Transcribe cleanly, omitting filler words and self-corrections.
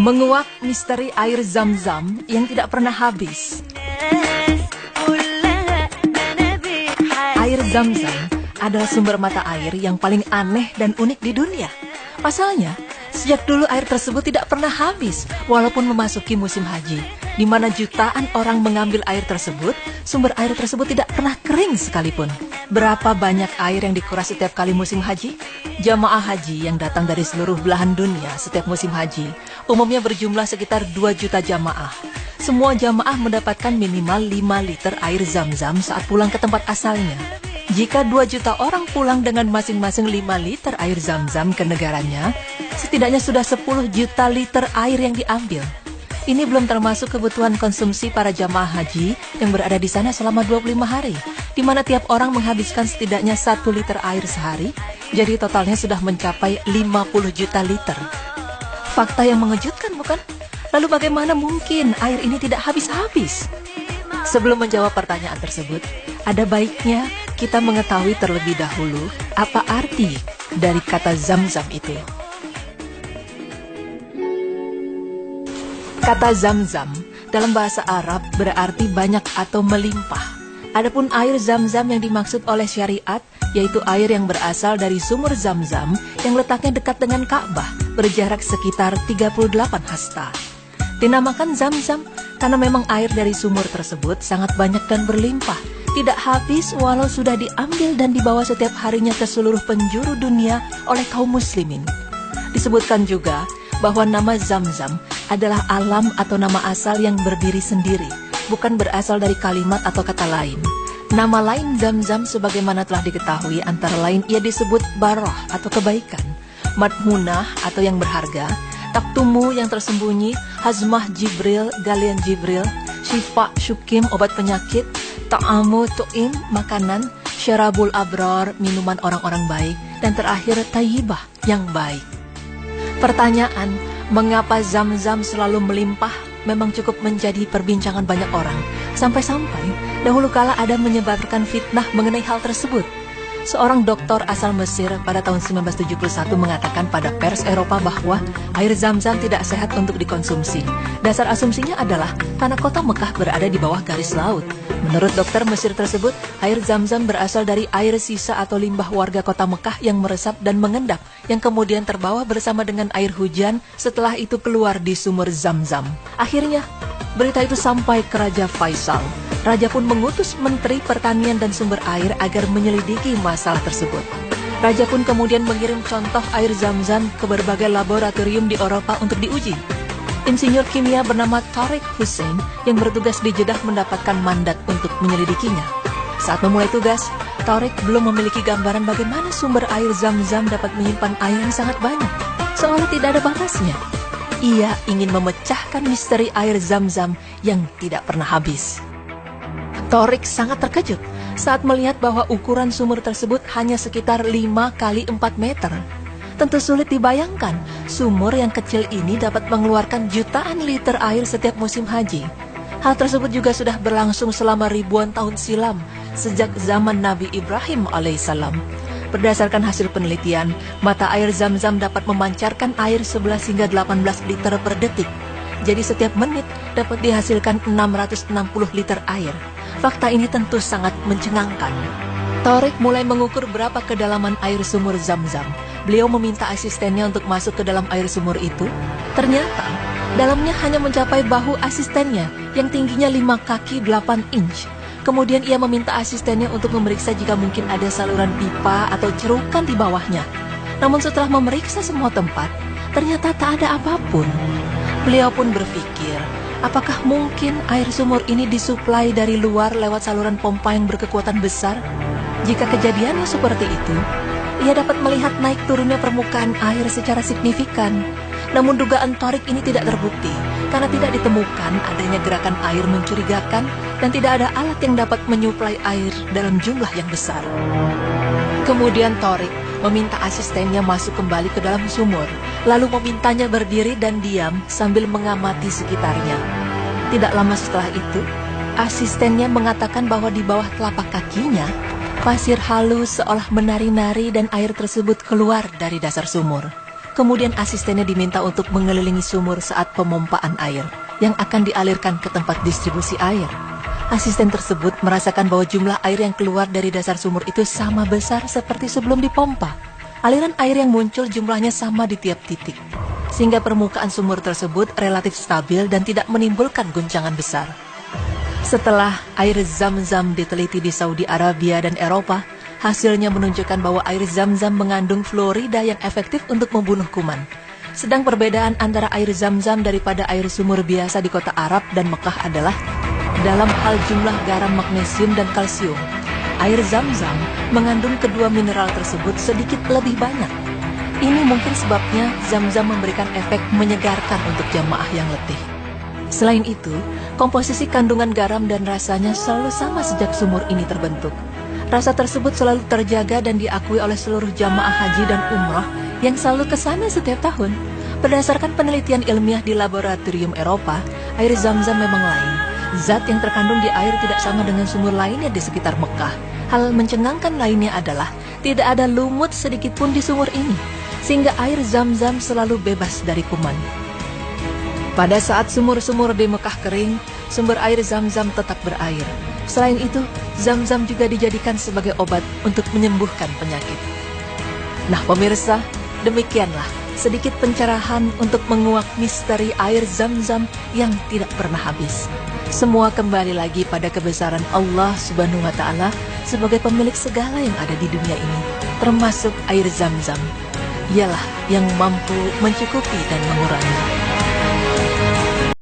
Menguak misteri air Zam-Zam yang tidak pernah habis. Air Zam-Zam adalah sumber mata air yang paling aneh dan unik di dunia. Pasalnya, sejak dulu air tersebut tidak pernah habis walaupun memasuki musim haji, di mana jutaan orang mengambil air tersebut. Sumber air tersebut tidak pernah kering sekalipun. Berapa banyak air yang dikuras setiap kali musim haji? Jamaah haji yang datang dari seluruh belahan dunia setiap musim haji umumnya berjumlah sekitar 2 juta jamaah. Semua jamaah mendapatkan minimal 5 liter air Zam-Zam saat pulang ke tempat asalnya. Jika 2 juta orang pulang dengan masing-masing 5 liter air Zam-Zam ke negaranya, setidaknya sudah 10 juta liter air yang diambil. Ini belum termasuk kebutuhan konsumsi para jamaah haji yang berada di sana selama 25 hari, di mana tiap orang menghabiskan setidaknya 1 liter air sehari, jadi totalnya sudah mencapai 50 juta liter. Fakta yang mengejutkan, bukan? Lalu bagaimana mungkin air ini tidak habis-habis? Sebelum menjawab pertanyaan tersebut, ada baiknya kita mengetahui terlebih dahulu apa arti dari kata Zam-Zam itu. Kata Zam-Zam dalam bahasa Arab berarti banyak atau melimpah. Adapun air Zam-Zam yang dimaksud oleh syariat yaitu air yang berasal dari sumur Zam-Zam yang letaknya dekat dengan Ka'bah, berjarak sekitar 38 hasta. Dinamakan Zam-Zam karena memang air dari sumur tersebut sangat banyak dan berlimpah, tidak habis walau sudah diambil dan dibawa setiap harinya ke seluruh penjuru dunia oleh kaum muslimin. Disebutkan juga bahwa nama Zam-Zam adalah alam atau nama asal yang berdiri sendiri, bukan berasal dari kalimat atau kata lain. Nama lain Zam-Zam sebagaimana telah diketahui antara lain ia disebut Barah atau kebaikan, Madmunah atau yang berharga, Taktumu yang tersembunyi, Hazmah Jibril, Galian Jibril, Syifa Syukim obat penyakit, Ta'amu Tu'im makanan, Syarabul Abrar minuman orang-orang baik, dan terakhir Tayyibah yang baik. Pertanyaan, mengapa Zam-Zam selalu melimpah memang cukup menjadi perbincangan banyak orang. Sampai-sampai dahulu kala ada menyebarkan fitnah mengenai hal tersebut. Seorang doktor asal Mesir pada tahun 1971 mengatakan pada pers Eropa bahwa air Zam-Zam tidak sehat untuk dikonsumsi. Dasar asumsinya adalah karena kota Mekah berada di bawah garis laut. Menurut dokter Mesir tersebut, air Zam-Zam berasal dari air sisa atau limbah warga kota Mekah yang meresap dan mengendap, yang kemudian terbawa bersama dengan air hujan setelah itu keluar di sumur Zam-Zam. Akhirnya, berita itu sampai ke Raja Faisal. Raja pun mengutus Menteri Pertanian dan Sumber Air agar menyelidiki masalah tersebut. Raja pun kemudian mengirim contoh air Zam-Zam ke berbagai laboratorium di Eropa untuk diuji. Insinyur kimia bernama Tariq Hussein yang bertugas di Jeddah mendapatkan mandat untuk menyelidikinya. Saat memulai tugas, Tariq belum memiliki gambaran bagaimana sumber air Zam-Zam dapat menyimpan air yang sangat banyak, seolah tidak ada batasnya. Ia ingin memecahkan misteri air Zam-Zam yang tidak pernah habis. Tariq sangat terkejut saat melihat bahwa ukuran sumur tersebut hanya sekitar 5 kali 4 meter. Tentu sulit dibayangkan, sumur yang kecil ini dapat mengeluarkan jutaan liter air setiap musim haji. Hal tersebut juga sudah berlangsung selama ribuan tahun silam, sejak zaman Nabi Ibrahim alaihissalam. Berdasarkan hasil penelitian, mata air Zam-Zam dapat memancarkan air 11 hingga 18 liter per detik. Jadi setiap menit dapat dihasilkan 660 liter air. Fakta ini tentu sangat mencengangkan. Tariq mulai mengukur berapa kedalaman air sumur Zam-Zam. Beliau meminta asistennya untuk masuk ke dalam air sumur itu. Ternyata, dalamnya hanya mencapai bahu asistennya yang tingginya 5 kaki 8 inch. Kemudian ia meminta asistennya untuk memeriksa jika mungkin ada saluran pipa atau cerukan di bawahnya. Namun setelah memeriksa semua tempat, ternyata tak ada apapun. Beliau pun berpikir, apakah mungkin air sumur ini disuplai dari luar lewat saluran pompa yang berkekuatan besar? Jika kejadiannya seperti itu, ia dapat melihat naik turunnya permukaan air secara signifikan. Namun dugaan Tariq ini tidak terbukti, karena tidak ditemukan adanya gerakan air mencurigakan dan tidak ada alat yang dapat menyuplai air dalam jumlah yang besar. Kemudian Tariq meminta asistennya masuk kembali ke dalam sumur, lalu memintanya berdiri dan diam sambil mengamati sekitarnya. Tidak lama setelah itu, asistennya mengatakan bahwa di bawah telapak kakinya, pasir halus seolah menari-nari dan air tersebut keluar dari dasar sumur. Kemudian asistennya diminta untuk mengelilingi sumur saat pemompaan air yang akan dialirkan ke tempat distribusi air. Asisten tersebut merasakan bahwa jumlah air yang keluar dari dasar sumur itu sama besar seperti sebelum dipompa. Aliran air yang muncul jumlahnya sama di tiap titik, sehingga permukaan sumur tersebut relatif stabil dan tidak menimbulkan guncangan besar. Setelah air Zam-Zam diteliti di Saudi Arabia dan Eropa, hasilnya menunjukkan bahwa air Zam-Zam mengandung fluorida yang efektif untuk membunuh kuman. Sedang perbedaan antara air Zam-Zam daripada air sumur biasa di kota Arab dan Mekah adalah dalam hal jumlah garam, magnesium, dan kalsium. Air Zam-Zam mengandung kedua mineral tersebut sedikit lebih banyak. Ini mungkin sebabnya Zam-Zam memberikan efek menyegarkan untuk jamaah yang letih. Selain itu, komposisi kandungan garam dan rasanya selalu sama sejak sumur ini terbentuk. Rasa tersebut selalu terjaga dan diakui oleh seluruh jamaah haji dan umrah yang selalu ke sana setiap tahun. Berdasarkan penelitian ilmiah di laboratorium Eropa, air Zam-Zam memang lain. Zat yang terkandung di air tidak sama dengan sumur lainnya di sekitar Mekah. Hal mencengangkan lainnya adalah tidak ada lumut sedikit pun di sumur ini, sehingga air Zam-Zam selalu bebas dari kuman. Pada saat sumur-sumur di Mekah kering, sumber air Zam-Zam tetap berair. Selain itu, Zam-Zam juga dijadikan sebagai obat untuk menyembuhkan penyakit. Nah pemirsa, demikianlah sedikit pencerahan untuk menguak misteri air Zam-Zam yang tidak pernah habis. Semua kembali lagi pada kebesaran Allah Subhanahu wa Ta'ala sebagai pemilik segala yang ada di dunia ini, termasuk air Zam-Zam. Ialah yang mampu mencukupi dan mengurangi.